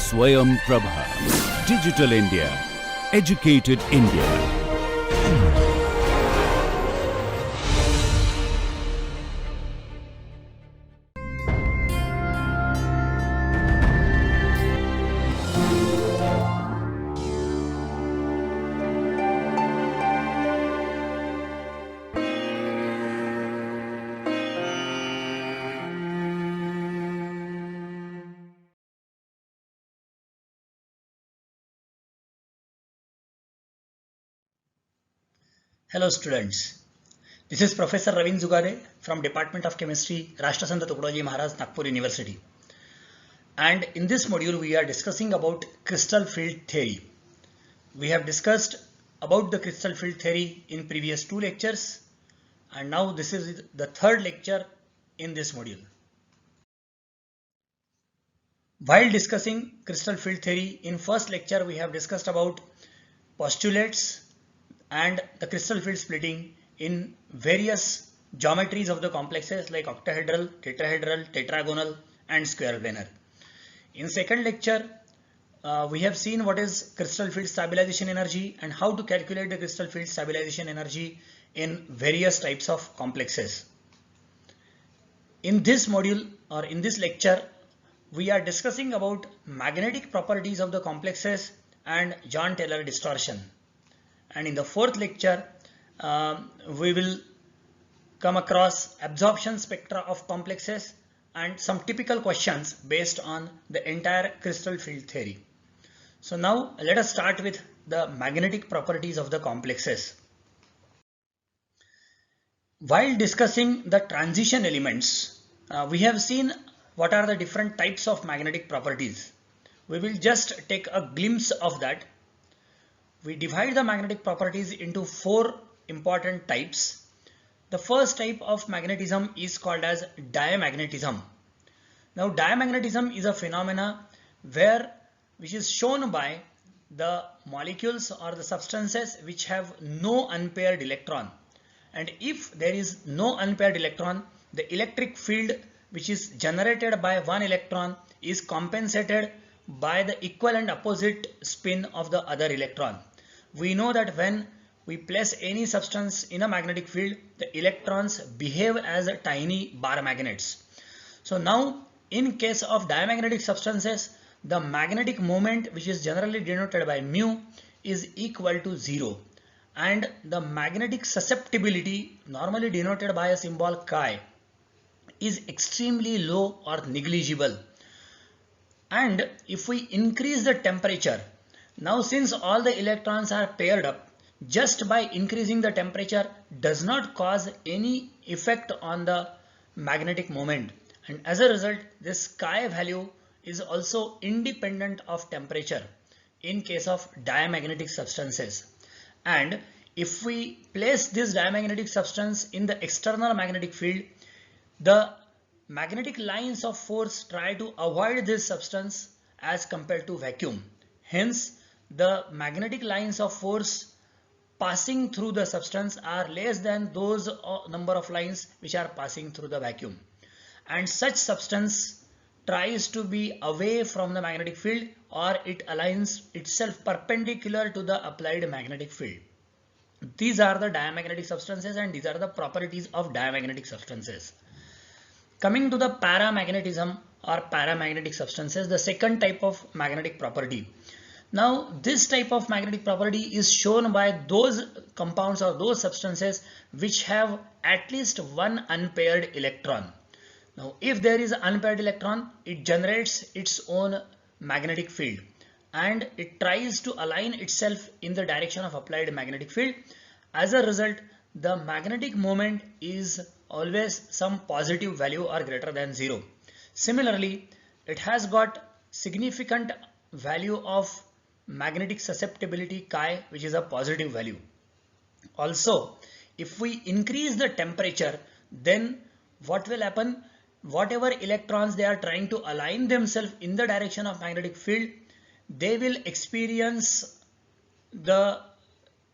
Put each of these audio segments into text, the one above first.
Swayam Prabha. Digital India. Educated India. Hello students, this is Professor Ravin Zugade from Department of Chemistry, Rashtrasant Tukadoji Maharaj, Nagpur University. And in this module we are discussing about crystal field theory. We have discussed about the crystal field theory in previous two lectures and now this is the third lecture in this module. While discussing crystal field theory, in first lecture we have discussed about postulates and the crystal field splitting in various geometries of the complexes like octahedral, tetrahedral, tetragonal and square planar. In second lecture, we have seen what is crystal field stabilization energy and how to calculate the crystal field stabilization energy in various types of complexes. In this module or in this lecture, we are discussing about magnetic properties of the complexes and Jahn-Taylor distortion. And in the fourth lecture, we will come across absorption spectra of complexes and some typical questions based on the entire crystal field theory. So now let us start with the magnetic properties of the complexes. While discussing the transition elements, we have seen what are the different types of magnetic properties. We will just take a glimpse of that. We divide the magnetic properties into four important types. The first type of magnetism is called as diamagnetism. Now diamagnetism is a phenomena which is shown by the molecules or the substances which have no unpaired electron. And if there is no unpaired electron, the electric field which is generated by one electron is compensated by the equal and opposite spin of the other electron. We know that when we place any substance in a magnetic field, the electrons behave as tiny bar magnets. So now in case of diamagnetic substances, the magnetic moment, which is generally denoted by mu, is equal to 0, and the magnetic susceptibility, normally denoted by a symbol chi, is extremely low or negligible. And if we increase the temperature, now since all the electrons are paired up, just by increasing the temperature does not cause any effect on the magnetic moment, and as a result this chi value is also independent of temperature in case of diamagnetic substances. And if we place this diamagnetic substance in the external magnetic field, the magnetic lines of force try to avoid this substance as compared to vacuum. Hence, the magnetic lines of force passing through the substance are less than those number of lines which are passing through the vacuum. And such substance tries to be away from the magnetic field, or it aligns itself perpendicular to the applied magnetic field. These are the diamagnetic substances and these are the properties of diamagnetic substances. Coming to the paramagnetism or paramagnetic substances, the second type of magnetic property. Now this type of magnetic property is shown by those compounds or those substances which have at least one unpaired electron. Now if there is an unpaired electron, it generates its own magnetic field and it tries to align itself in the direction of applied magnetic field. As a result, the magnetic moment is always some positive value or greater than 0. Similarly, it has got significant value of magnetic susceptibility chi, which is a positive value. Also, if we increase the temperature, then what will happen? Whatever electrons they are trying to align themselves in the direction of magnetic field, they will experience the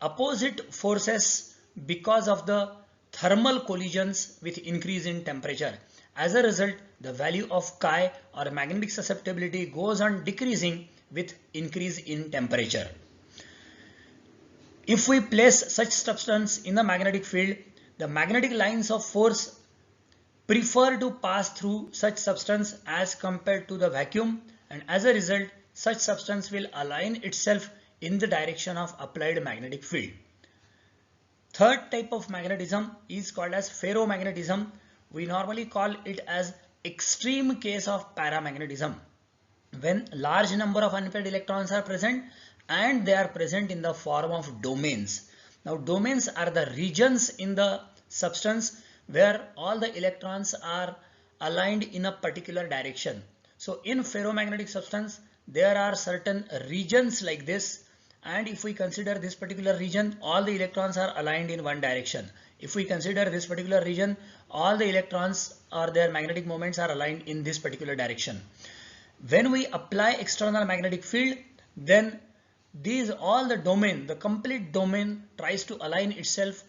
opposite forces because of the thermal collisions with increase in temperature. as a result, the value of chi or magnetic susceptibility goes on decreasing with increase in temperature. If we place such substance in the magnetic field, the magnetic lines of force prefer to pass through such substance as compared to the vacuum, and as a result, such substance will align itself in the direction of applied magnetic field. Third type of magnetism is called as ferromagnetism. We normally call it as extreme case of paramagnetism, when large number of unpaired electrons are present and they are present in the form of domains. Now domains are the regions in the substance where all the electrons are aligned in a particular direction. So in ferromagnetic substance there are certain regions like this, and if we consider this particular region, all the electrons are aligned in one direction. If we consider this particular region, all the electrons or their magnetic moments are aligned in this particular direction. When we apply external magnetic field, then all the domain, the complete domain tries to align itself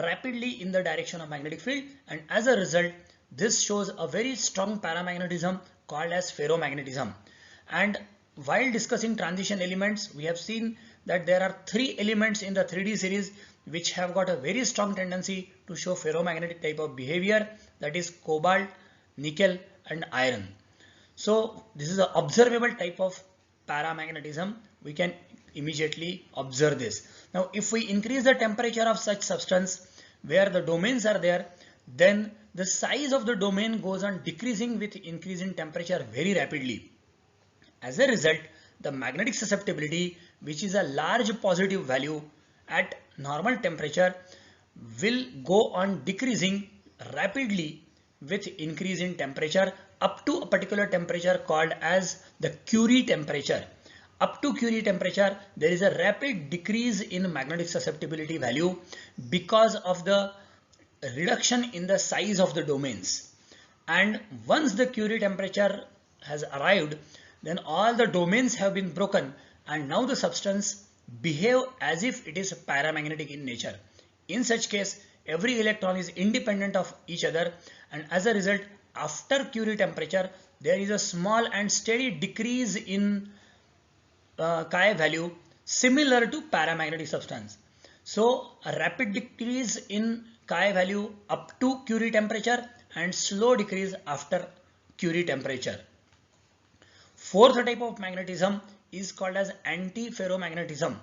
rapidly in the direction of magnetic field, and as a result this shows a very strong paramagnetism called as ferromagnetism. And while discussing transition elements, we have seen that there are 3 elements in the 3D series which have got a very strong tendency to show ferromagnetic type of behavior, that is cobalt, nickel and iron. So this is an observable type of paramagnetism. We can immediately observe this. Now if we increase the temperature of such substance where the domains are there, then the size of the domain goes on decreasing with increase in temperature very rapidly. As a result, the magnetic susceptibility, which is a large positive value at normal temperature, will go on decreasing rapidly with increase in temperature up to a particular temperature called as the Curie temperature. Up to Curie temperature, there is a rapid decrease in magnetic susceptibility value because of the reduction in the size of the domains. And once the Curie temperature has arrived, then all the domains have been broken and now the substance behave as if it is paramagnetic in nature. In such case, every electron is independent of each other, and as a result, after Curie temperature, there is a small and steady decrease in chi value similar to paramagnetic substance. So a rapid decrease in chi value up to Curie temperature and slow decrease after Curie temperature. Fourth type of magnetism is called as antiferromagnetism.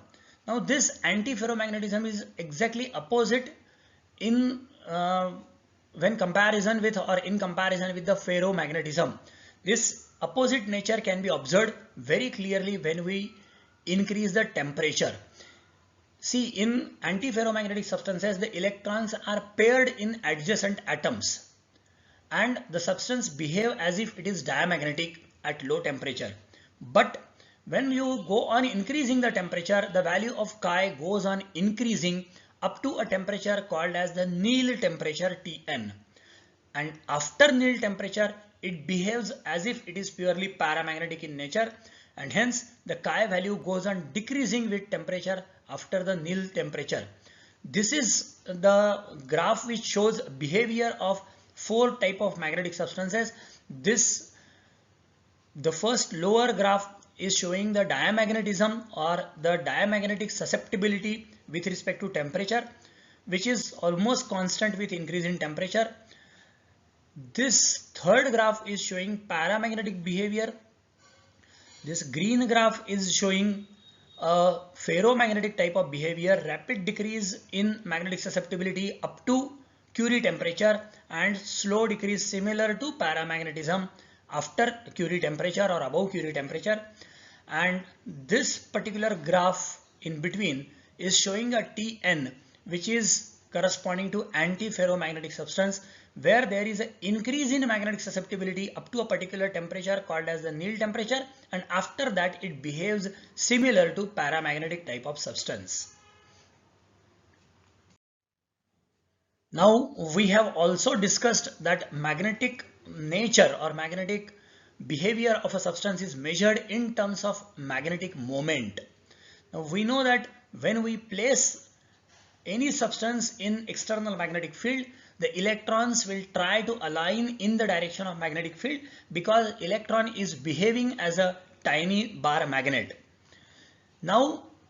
Now this antiferromagnetism is exactly opposite in when comparison with or in comparison with the ferromagnetism. This opposite nature can be observed very clearly when we increase the temperature. See, in antiferromagnetic substances, the electrons are paired in adjacent atoms and the substance behave as if it is diamagnetic at low temperature. But when you go on increasing the temperature, the value of chi goes on increasing up to a temperature called as the Néel temperature Tn. And after Néel temperature, it behaves as if it is purely paramagnetic in nature, and hence the chi value goes on decreasing with temperature after the Néel temperature. This is the graph which shows behavior of 4 type of magnetic substances. The first lower graph is showing the diamagnetism or the diamagnetic susceptibility with respect to temperature, which is almost constant with increase in temperature. This third graph is showing paramagnetic behavior. This green graph is showing a ferromagnetic type of behavior, rapid decrease in magnetic susceptibility up to Curie temperature and slow decrease similar to paramagnetism after Curie temperature or above Curie temperature. And this particular graph in between is showing a Tn, which is corresponding to antiferromagnetic substance, where there is an increase in magnetic susceptibility up to a particular temperature called as the Néel temperature, and after that it behaves similar to paramagnetic type of substance. Now we have also discussed that magnetic nature or magnetic behavior of a substance is measured in terms of magnetic moment. Now we know that when we place any substance in external magnetic field, the electrons will try to align in the direction of magnetic field because electron is behaving as a tiny bar magnet. Now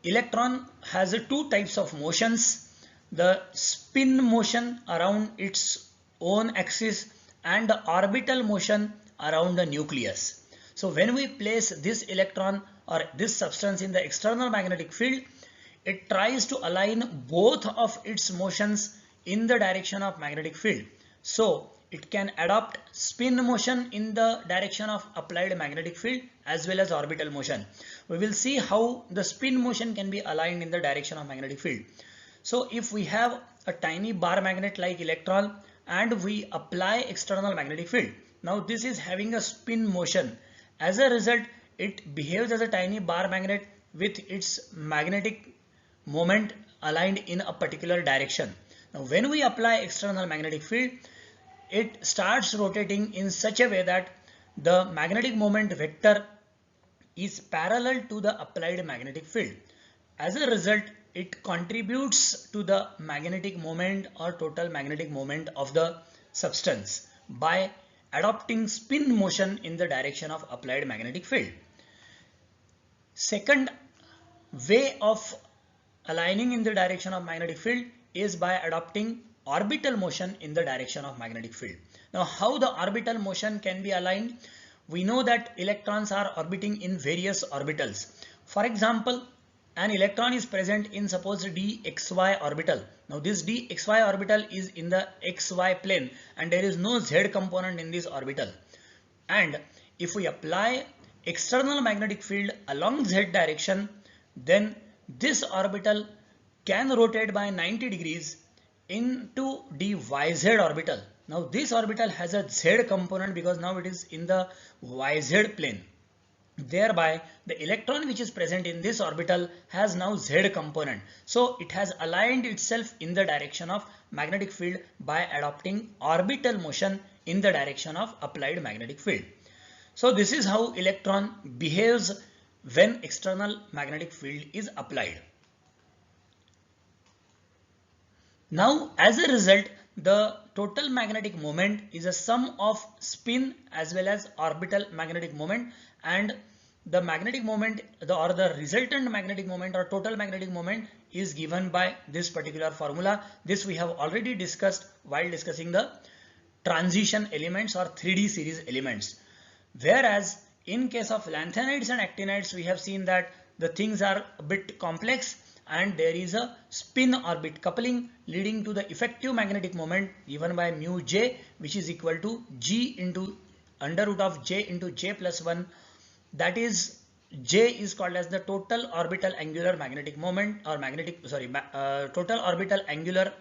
electron has two types of motions, the spin motion around its own axis and the orbital motion around the nucleus. So when we place this electron or this substance in the external magnetic field, it tries to align both of its motions in the direction of magnetic field. So it can adopt spin motion in the direction of applied magnetic field as well as orbital motion. We will see how the spin motion can be aligned in the direction of magnetic field. So if we have a tiny bar magnet like electron and we apply external magnetic field, now this is having a spin motion. As a result, it behaves as a tiny bar magnet with its magnetic moment aligned in a particular direction. Now when we apply external magnetic field, it starts rotating in such a way that the magnetic moment vector is parallel to the applied magnetic field. As a result, it contributes to the magnetic moment or total magnetic moment of the substance by adopting spin motion in the direction of applied magnetic field. Second way of aligning in the direction of magnetic field is by adopting orbital motion in the direction of magnetic field. Now how the orbital motion can be aligned? We know that electrons are orbiting in various orbitals. For example, an electron is present in suppose dxy orbital. Now this dxy orbital is in the xy plane and there is no z component in this orbital. And if we apply external magnetic field along z direction, then this orbital can rotate by 90 degrees into dyz orbital. Now this orbital has a z component because now it is in the yz plane. Thereby the electron which is present in this orbital has now z component. So it has aligned itself in the direction of magnetic field by adopting orbital motion in the direction of applied magnetic field. So this is how electron behaves when external magnetic field is applied. Now as a result, the total magnetic moment is a sum of spin as well as orbital magnetic moment, and the magnetic moment or the resultant magnetic moment or total magnetic moment is given by this particular formula. This we have already discussed while discussing the transition elements or 3D series elements. Whereas in case of lanthanides and actinides, we have seen that the things are a bit complex and there is a spin orbit coupling leading to the effective magnetic moment given by mu j, which is equal to g into under root of j into j plus 1. That is, j is called as the total orbital angular magnetic moment or total orbital angular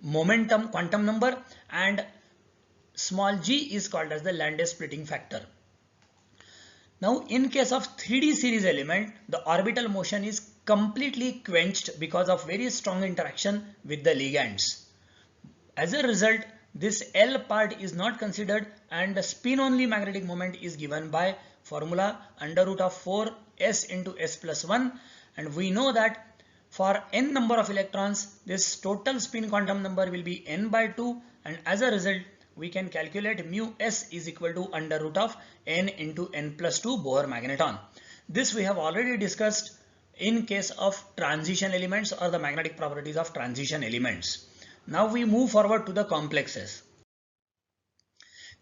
momentum quantum number, and small g is called as the Landau splitting factor. Now in case of 3D series element, the orbital motion is completely quenched because of very strong interaction with the ligands. As a result, this L part is not considered and the spin only magnetic moment is given by formula under root of 4 s into s plus 1, and we know that for n number of electrons this total spin quantum number will be n by 2, and as a result we can calculate mu s is equal to under root of n into n plus 2 Bohr magneton. This we have already discussed in case of transition elements or the magnetic properties of transition elements. Now we move forward to the complexes.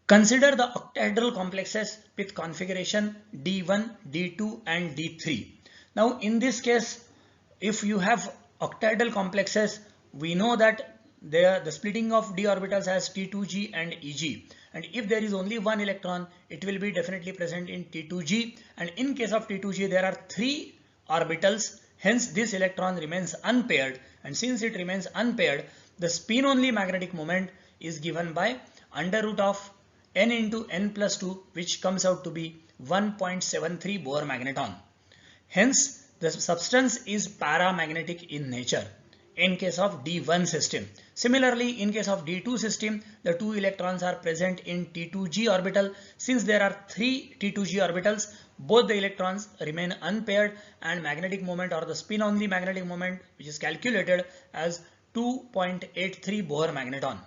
Consider the octahedral complexes with configuration D1, D2 and D3. Now in this case, if you have octahedral complexes, we know that the splitting of d orbitals has T2g and Eg, and if there is only one electron, it will be definitely present in T2g, and in case of T2g there are 3 orbitals, hence this electron remains unpaired, and since it remains unpaired, the spin only magnetic moment is given by under root of n into n plus 2, which comes out to be 1.73 Bohr magneton. Hence the substance is paramagnetic in nature in case of D1 system. Similarly, in case of D2 system, the 2 electrons are present in T2g orbital. Since there are 3 T2g orbitals, both the electrons remain unpaired and magnetic moment or the spin only magnetic moment, which is calculated as 2.83 Bohr magneton.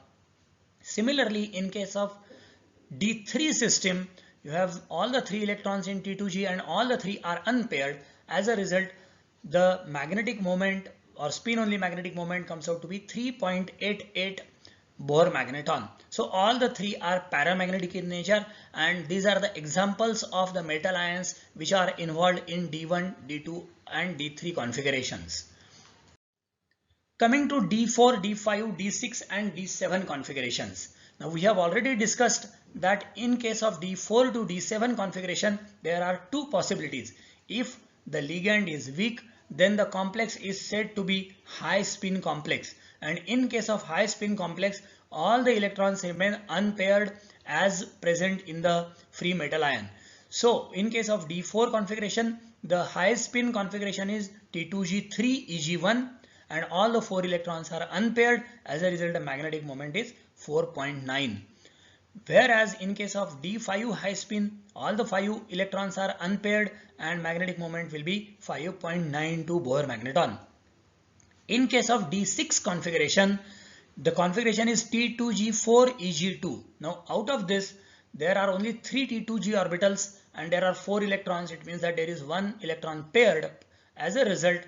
Similarly, in case of D3 system, you have all the 3 electrons in T2G and all the 3 are unpaired. As a result, the magnetic moment or spin only magnetic moment comes out to be 3.88 Bohr magneton. So all the 3 are paramagnetic in nature, and these are the examples of the metal ions which are involved in D1, D2 and D3 configurations. Coming to D4, D5, D6 and D7 configurations. Now we have already discussed that in case of D4 to D7 configuration, there are two possibilities. If the ligand is weak, then the complex is said to be high spin complex. And in case of high spin complex, all the electrons remain unpaired as present in the free metal ion. So in case of D4 configuration, the high spin configuration is T2G3 Eg1 and all the 4 electrons are unpaired. As a result, the magnetic moment is 4.9. Whereas in case of D5 high spin, all the 5 electrons are unpaired and magnetic moment will be 5.92 Bohr magneton. In case of D6 configuration, the configuration is T2G4 Eg2. Now out of this, there are only 3 T2G orbitals and there are 4 electrons. It means that there is 1 electron paired. As a result,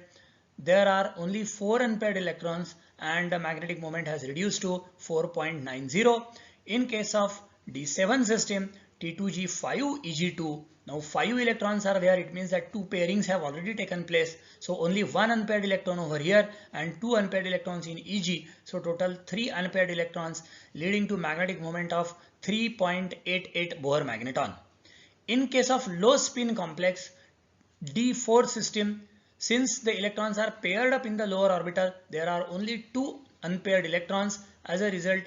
there are only 4 unpaired electrons and the magnetic moment has reduced to 4.90. In case of D7 system, T2G5 Eg2, now 5 electrons are there. It means that 2 pairings have already taken place. So only 1 unpaired electron over here and 2 unpaired electrons in Eg. So total 3 unpaired electrons, leading to magnetic moment of 3.88 Bohr magneton. In case of low spin complex, D4 system, since the electrons are paired up in the lower orbital, there are only 2 unpaired electrons. As a result,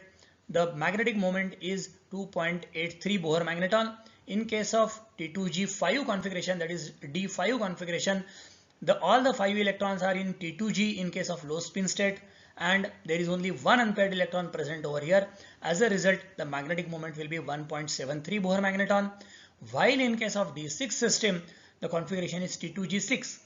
the magnetic moment is 2.83 Bohr magneton. In case of T2G5 configuration, that is D5 configuration, all the 5 electrons are in T2G in case of low spin state, and there is only 1 unpaired electron present over here. As a result, the magnetic moment will be 1.73 Bohr magneton. While in case of D6 system, the configuration is T2G6.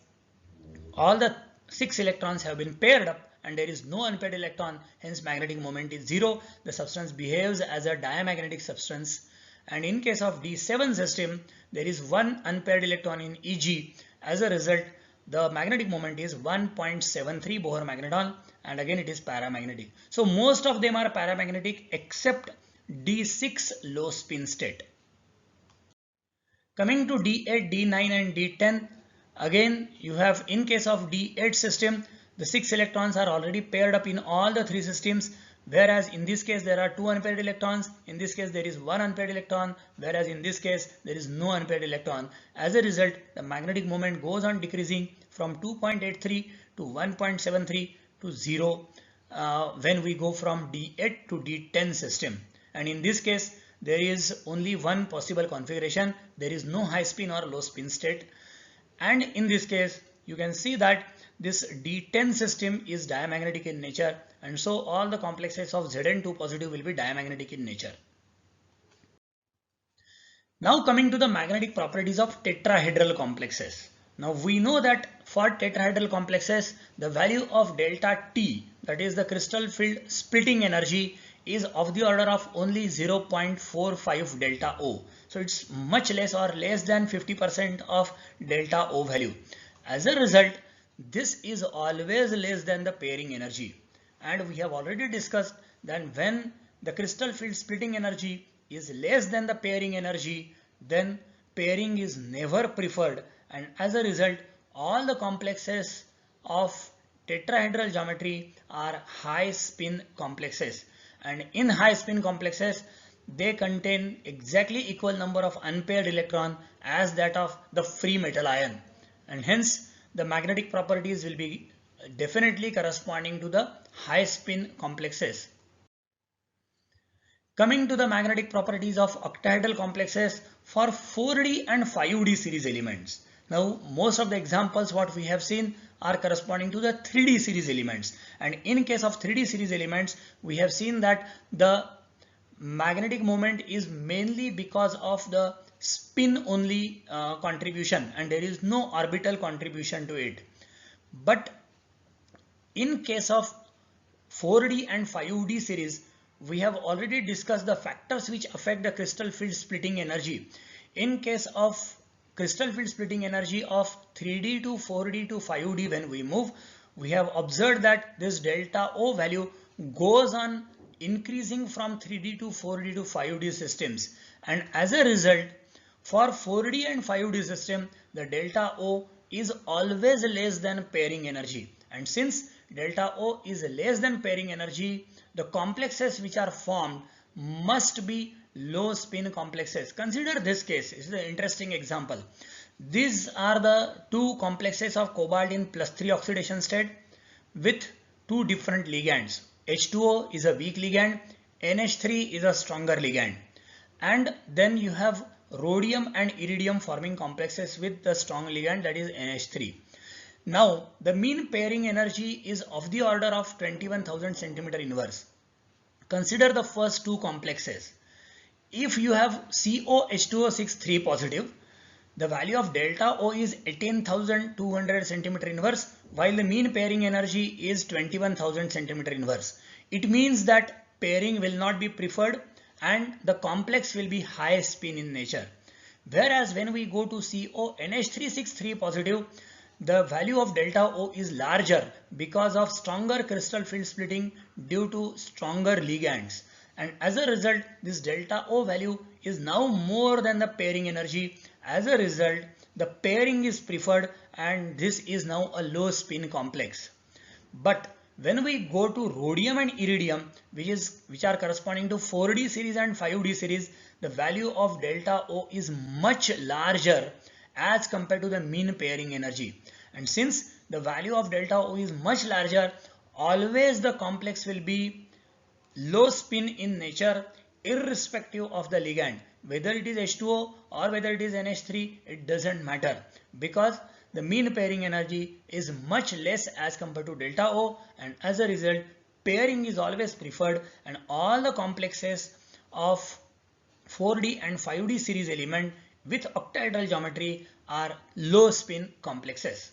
All the 6 electrons have been paired up and there is no unpaired electron, hence magnetic moment is 0. The substance behaves as a diamagnetic substance. And in case of D7 system, there is 1 unpaired electron in Eg. As a result, the magnetic moment is 1.73 Bohr magneton, and again it is paramagnetic. So most of them are paramagnetic except D6 low spin state. Coming to D8, D9 and D10, again you have, in case of D8 system, the 6 electrons are already paired up in all the 3 systems, whereas in this case there are 2 unpaired electrons, in this case there is 1 unpaired electron, whereas in this case there is no unpaired electron. As a result, the magnetic moment goes on decreasing from 2.83 to 1.73 to 0 when we go from D8 to D10 system. And in this case, there is only one possible configuration. There is no high spin or low spin state. And in this case, you can see that this D10 system is diamagnetic in nature, and so all the complexes of Zn2 positive will be diamagnetic in nature. Now coming to the magnetic properties of tetrahedral complexes. Now we know that for tetrahedral complexes, the value of delta T, that is the crystal field splitting energy, is of the order of only 0.45 delta O. So it's much less or less than 50% of delta O value. As a result, this is always less than the pairing energy. And we have already discussed that when the crystal field splitting energy is less than the pairing energy, then pairing is never preferred. And as a result, all the complexes of tetrahedral geometry are high spin complexes. And in high spin complexes, they contain exactly equal number of unpaired electron as that of the free metal ion. And hence, the magnetic properties will be definitely corresponding to the high spin complexes. Coming to the magnetic properties of octahedral complexes for 4D and 5D series elements. Now, most of the examples what we have seen are corresponding to the 3D series elements. And in case of 3D series elements, we have seen that the magnetic moment is mainly because of the spin only contribution, and there is no orbital contribution to it. But in case of 4D and 5D series, we have already discussed the factors which affect the crystal field splitting energy. In case of crystal field splitting energy of 3D to 4D to 5D, when we move, we have observed that this delta O value goes on increasing from 3D to 4D to 5D systems, and as a result, for 4D and 5D system, the delta O is always less than pairing energy, and since delta O is less than pairing energy, the complexes which are formed must be low spin complexes. Consider this case. This is an interesting example. These are the two complexes of cobalt in +3 oxidation state with two different ligands. H2O is a weak ligand, NH3 is a stronger ligand, and then you have rhodium and iridium forming complexes with the strong ligand, that is NH3. Now the mean pairing energy is of the order of 21,000 centimeter inverse. Consider the first two complexes. If you have COH2O6 3 positive, the value of delta O is 18,200 centimeter inverse, while the mean pairing energy is 21,000 centimeter inverse. It means that pairing will not be preferred and the complex will be high spin in nature. Whereas when we go to CONH363 positive, the value of delta O is larger because of stronger crystal field splitting due to stronger ligands. And as a result, this delta O value is now more than the pairing energy. As a result, the pairing is preferred and this is now a low spin complex. But when we go to rhodium and iridium, which are corresponding to 4D series and 5D series, the value of delta O is much larger as compared to the mean pairing energy. And since the value of delta O is much larger, always the complex will be low spin in nature irrespective of the ligand. Whether it is H2O or whether it is NH3, it doesn't matter because the mean pairing energy is much less as compared to delta O, and as a result pairing is always preferred and all the complexes of 4D and 5D series element with octahedral geometry are low spin complexes.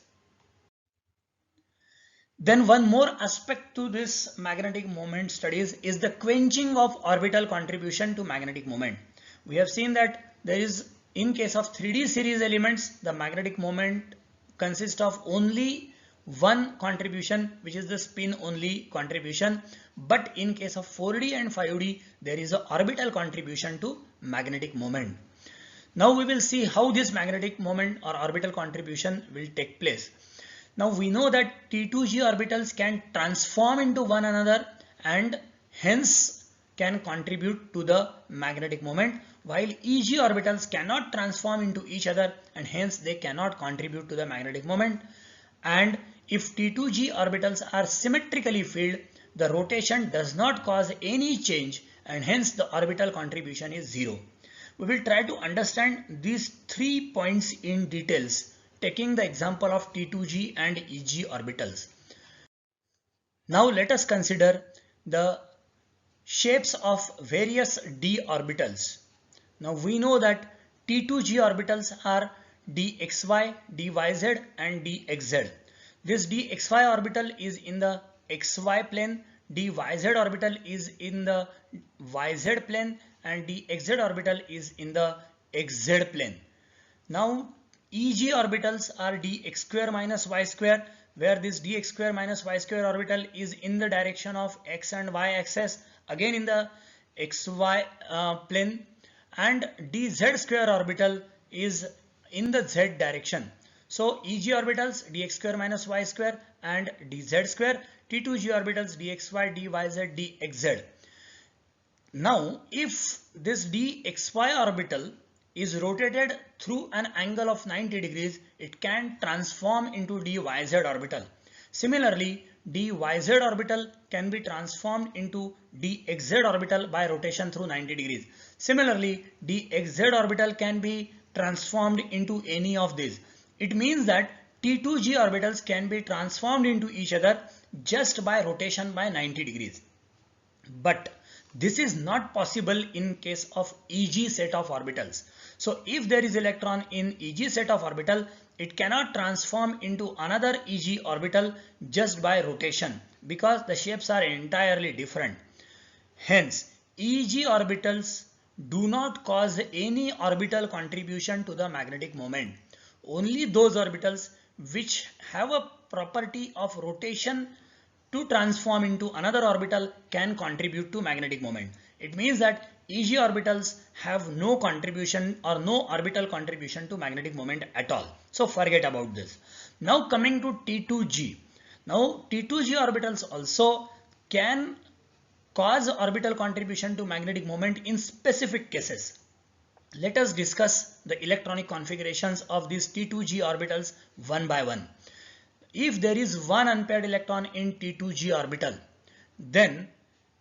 Then one more aspect to this magnetic moment studies is the quenching of orbital contribution to magnetic moment. We have seen that there is, in case of 3D series elements, the magnetic moment consists of only one contribution, which is the spin only contribution. But in case of 4D and 5D, there is an orbital contribution to magnetic moment. Now we will see how this magnetic moment or orbital contribution will take place. Now we know that T2G orbitals can transform into one another and hence can contribute to the magnetic moment, while EG orbitals cannot transform into each other and hence they cannot contribute to the magnetic moment. And if T2G orbitals are symmetrically filled, the rotation does not cause any change and hence the orbital contribution is zero. We will try to understand these 3 points in details, taking the example of T2G and EG orbitals. Now let us consider the shapes of various d orbitals. Now we know that T2G orbitals are dxy, dyz and dxz. This dxy orbital is in the xy plane, dyz orbital is in the yz plane and dxz orbital is in the xz plane. Now EG orbitals are dx square minus y square, where this dx square minus y square orbital is in the direction of x and y axis, again in the xy plane, and dz square orbital is in the z direction. So EG orbitals dx square minus y square and dz square, T2G orbitals dxy, dyz, dxz. Now if this dxy orbital is rotated through an angle of 90 degrees, it can transform into dyz orbital. Similarly, dyz orbital can be transformed into dxz orbital by rotation through 90 degrees. Similarly, dxz orbital can be transformed into any of these. It means that T2G orbitals can be transformed into each other just by rotation by 90 degrees. But this is not possible in case of EG set of orbitals. So if there is electron in EG set of orbital, it cannot transform into another EG orbital just by rotation because the shapes are entirely different. Hence, EG orbitals do not cause any orbital contribution to the magnetic moment. Only those orbitals which have a property of rotation to transform into another orbital can contribute to magnetic moment. It means that EG orbitals have no contribution or no orbital contribution to magnetic moment at all. So forget about this. Now coming to T2G. Now T2G orbitals also can cause orbital contribution to magnetic moment in specific cases. Let us discuss the electronic configurations of these T2G orbitals one by one. If there is one unpaired electron in T2G orbital, then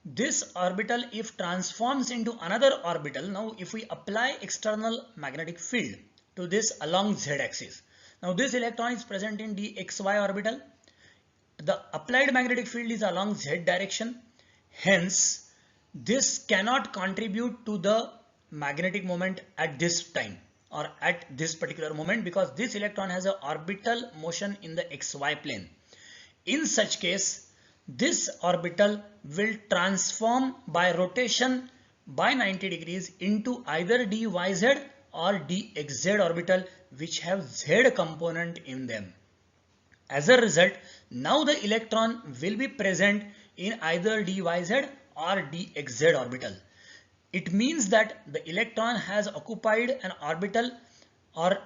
this orbital, if transforms into another orbital, now if we apply external magnetic field to this along z-axis, now this electron is present in dxy orbital. The applied magnetic field is along z direction. Hence, this cannot contribute to the magnetic moment at this time or at this particular moment, because this electron has an orbital motion in the xy plane. In such case, this orbital will transform by rotation by 90 degrees into either dyz or dxz orbital which have z component in them. As a result, now the electron will be present in either dyz or dxz orbital. It means that the electron has occupied an orbital or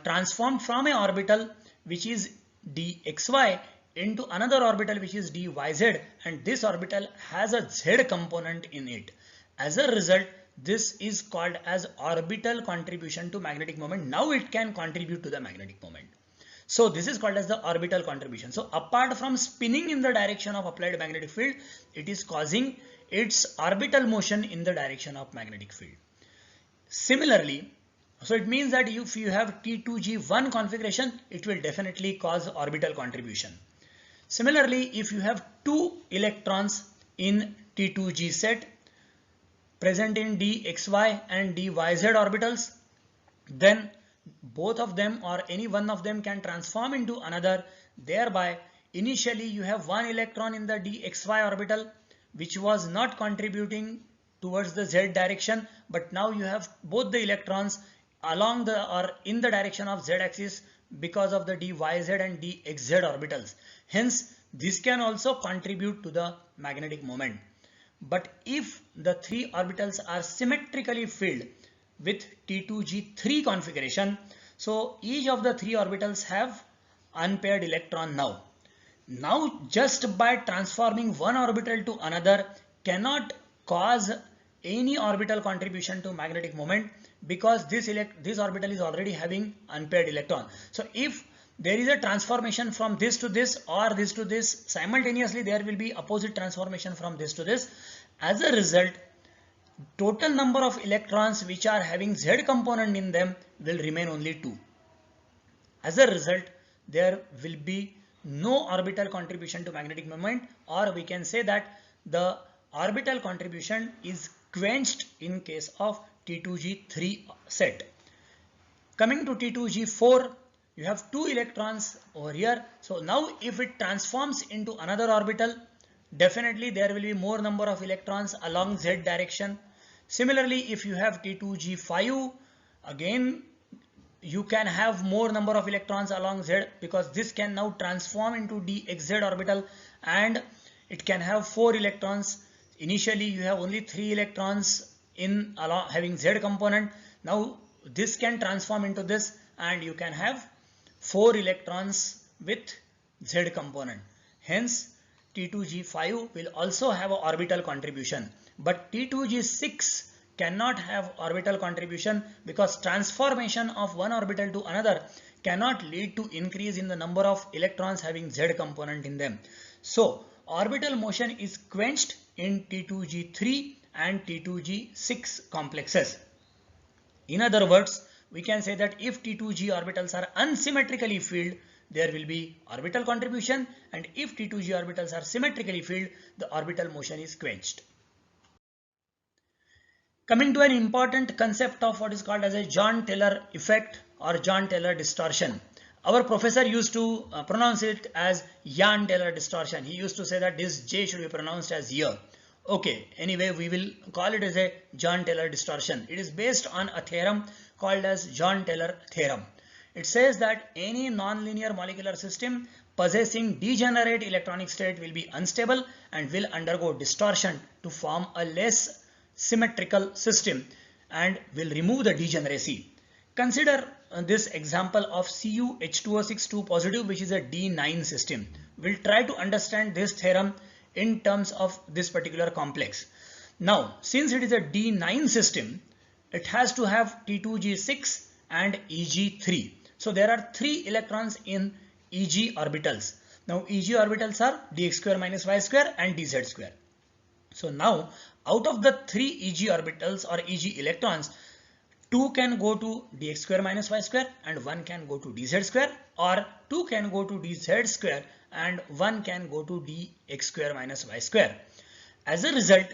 transformed from an orbital which is dxy into another orbital which is dyz, and this orbital has a z component in it. As a result, this is called as orbital contribution to magnetic moment. Now it can contribute to the magnetic moment. So this is called as the orbital contribution. So apart from spinning in the direction of applied magnetic field, it is causing its orbital motion in the direction of magnetic field. Similarly, so it means that if you have T2G1 configuration, it will definitely cause orbital contribution. Similarly, if you have two electrons in T2G set present in dxy and dyz orbitals, then both of them or any one of them can transform into another. Thereby, initially you have one electron in the dxy orbital which was not contributing towards the z direction, but now you have both the electrons along the or in the direction of z axis because of the dyz and dxz orbitals. Hence, this can also contribute to the magnetic moment. But if the three orbitals are symmetrically filled with T2G3 configuration, so each of the three orbitals have unpaired electron now. Now just by transforming one orbital to another cannot cause any orbital contribution to magnetic moment, because this orbital is already having unpaired electron. So if there is a transformation from this to this or this to this, simultaneously there will be opposite transformation from this to this. As a result, total number of electrons which are having z component in them will remain only 2. As a result, there will be no orbital contribution to magnetic moment, or we can say that the orbital contribution is quenched in case of T2G3 set. Coming to T2G4, you have two electrons over here. So now if it transforms into another orbital, definitely there will be more number of electrons along z direction. Similarly, if you have T2G5, again you can have more number of electrons along z, because this can now transform into dxz orbital and it can have 4 electrons. Initially you have only 3 electrons in having z component. Now this can transform into this and you can have 4 electrons with z component. Hence T2G5 will also have an orbital contribution, but T2G6 cannot have orbital contribution because transformation of one orbital to another cannot lead to increase in the number of electrons having z component in them. So orbital motion is quenched in T2G3 and T2G6 complexes. In other words, we can say that if T2G orbitals are unsymmetrically filled, there will be orbital contribution, and if T2G orbitals are symmetrically filled, the orbital motion is quenched. Coming to an important concept of what is called as a Jahn-Teller effect or Jahn-Teller distortion. Our professor used to pronounce it as Jahn-Teller distortion. He used to say that this J should be pronounced as year. Okay, anyway, we will call it as a Jahn-Taylor distortion. It is based on a theorem called as Jahn-Taylor theorem. It says that any nonlinear molecular system possessing degenerate electronic state will be unstable and will undergo distortion to form a less symmetrical system and will remove the degeneracy. Consider this example of CuH2O6 positive, which is a D9 system. We'll try to understand this theorem in terms of this particular complex. Now, since it is a D9 system, it has to have T2G6 and Eg3. So there are 3 electrons in Eg orbitals. Now Eg orbitals are dx square minus y square and dz square. So now out of the 3 Eg orbitals or Eg electrons, 2 can go to dx square minus y square and 1 can go to dz square, or 2 can go to dz square and 1 can go to dx square minus y square. As a result,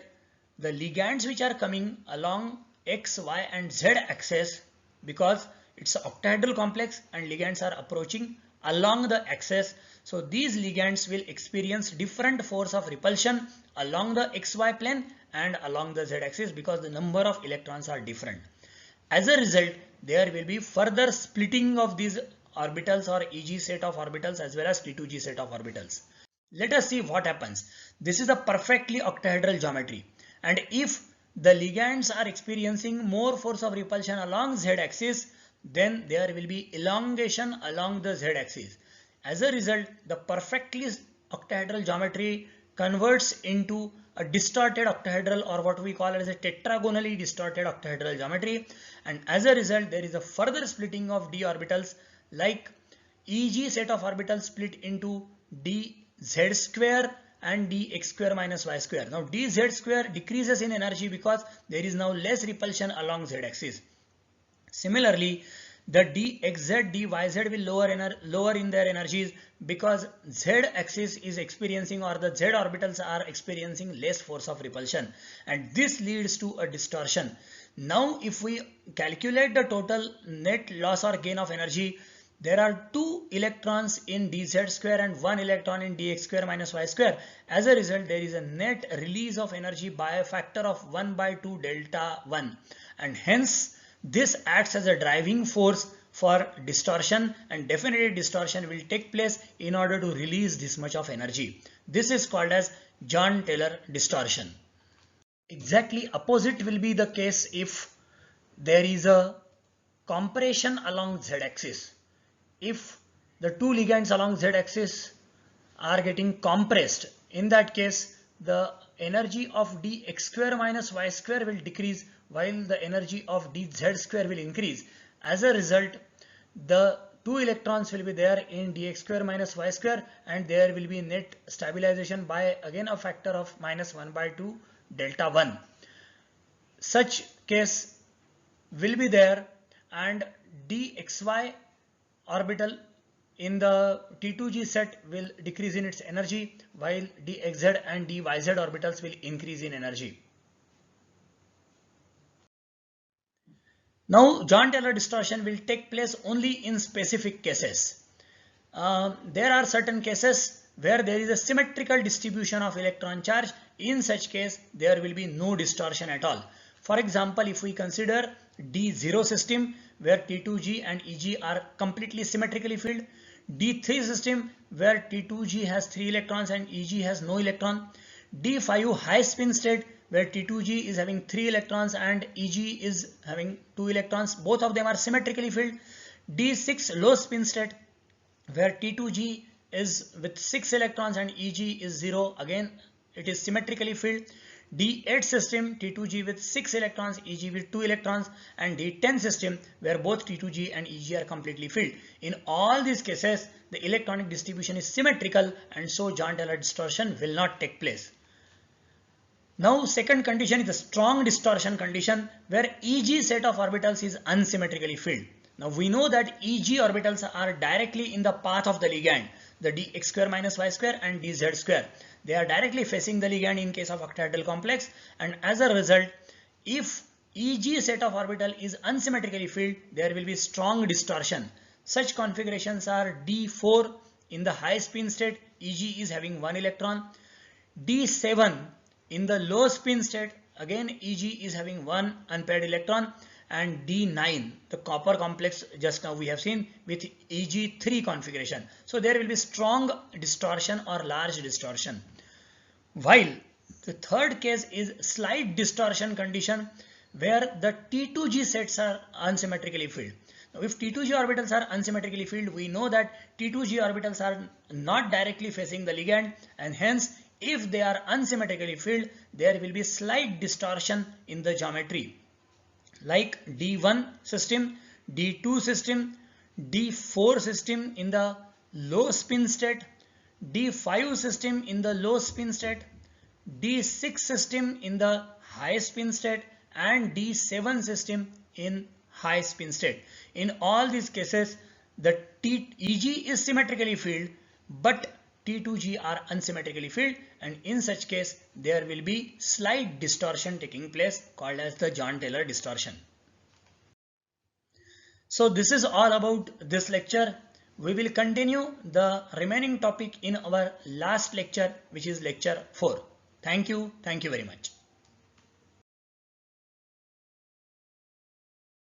the ligands which are coming along x, y and z axis, because it's an octahedral complex and ligands are approaching along the axis, so these ligands will experience different force of repulsion along the xy plane and along the z axis because the number of electrons are different. As a result, there will be further splitting of these orbitals or Eg set of orbitals as well as T2G set of orbitals. Let us see what happens. This is a perfectly octahedral geometry, and if the ligands are experiencing more force of repulsion along z axis, then there will be elongation along the z axis. As a result, the perfectly octahedral geometry converts into a distorted octahedral, or what we call as a tetragonally distorted octahedral geometry, and as a result there is a further splitting of d orbitals, like Eg set of orbitals split into dz square and dx square minus y square. Now dz square decreases in energy because there is now less repulsion along z axis. Similarly, the dxz, dyz will lower in their energies because z axis is experiencing, or the z orbitals are experiencing less force of repulsion, and this leads to a distortion. Now if we calculate the total net loss or gain of energy, there are 2 electrons in dz square and 1 electron in dx square minus y square. As a result, there is a net release of energy by a factor of 1/2 delta 1, and hence this acts as a driving force for distortion, and definitely distortion will take place in order to release this much of energy. This is called as Jahn-Taylor distortion. Exactly opposite will be the case if there is a compression along z-axis. If the 2 ligands along z-axis are getting compressed, in that case the energy of dx square minus y square will decrease while the energy of dz square will increase. As a result, the 2 electrons will be there in dx square minus y square, and there will be net stabilization by again a factor of minus 1/2 delta 1. Such case will be there, and dxy orbital in the T2G set will decrease in its energy, while dxz and dyz orbitals will increase in energy. Now Jahn-Taylor distortion will take place only in specific cases. There are certain cases where there is a symmetrical distribution of electron charge. In such case, there will be no distortion at all. For example, if we consider D0 system where T2G and Eg are completely symmetrically filled, D3 system where T2G has 3 electrons and Eg has no electron, D5 high spin state where T2G is having 3 electrons and Eg is having 2 electrons, both of them are symmetrically filled, D6 low spin state where T2G is with 6 electrons and Eg is 0, again it is symmetrically filled, D8 system T2G with 6 electrons, Eg with 2 electrons, and D10 system where both T2G and Eg are completely filled. In all these cases, the electronic distribution is symmetrical, and so Jahn-Taylor distortion will not take place. Now second condition is the strong distortion condition where Eg set of orbitals is unsymmetrically filled. Now we know that Eg orbitals are directly in the path of the ligand, the dx square minus y square and dz square. They are directly facing the ligand in case of octahedral complex, and as a result, if Eg set of orbital is unsymmetrically filled, there will be strong distortion. Such configurations are D4 in the high spin state, Eg is having 1 electron, D7 In the low spin state, again Eg is having one unpaired electron, and D9, the copper complex just now we have seen with Eg3 configuration. So there will be strong distortion or large distortion. While the third case is slight distortion condition where the T2G sets are unsymmetrically filled. Now, if T2G orbitals are unsymmetrically filled, we know that T2G orbitals are not directly facing the ligand, and hence if they are unsymmetrically filled, there will be slight distortion in the geometry, like D1 system, D2 system, D4 system in the low spin state, D5 system in the low spin state, D6 system in the high spin state, and D7 system in high spin state. In all these cases, the Eg is symmetrically filled, but T2G are unsymmetrically filled, and in such case there will be slight distortion taking place called as the Jahn-Taylor distortion. So this is all about this lecture. We will continue the remaining topic in our last lecture, which is lecture 4. Thank you very much.